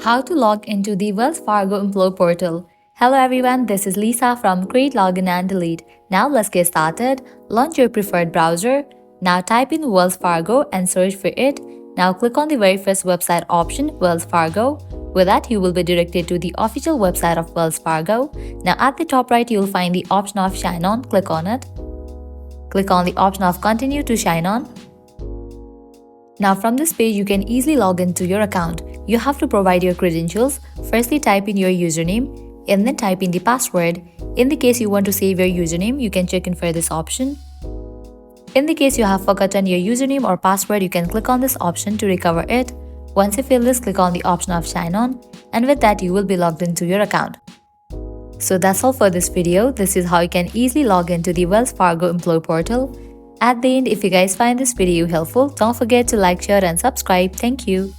How to log into the Wells Fargo Employee Portal. Hello everyone, this is Lisa from Create, Login and Delete. Now let's get started. Launch your preferred browser. Now type in Wells Fargo and search for it. Now click on the very first website option, Wells Fargo. With that, you will be directed to the official website of Wells Fargo. Now at the top right, you will find the option of Sign On. Click on it. Click on the option of Continue to sign on. Now from this page, you can easily log into your account. You have to provide your credentials. Firstly, type in your username and then type in the password. In the case you want to save your username, you can check in for this option. In the case you have forgotten your username or password, you can click on this option to recover it. Once you fill this, click on the option of sign on, and with that you will be logged into your account. So that's all for this video. This is how you can easily log into the Wells Fargo Employee Portal. At the end, if you guys find this video helpful, don't forget to like, share and subscribe. Thank you.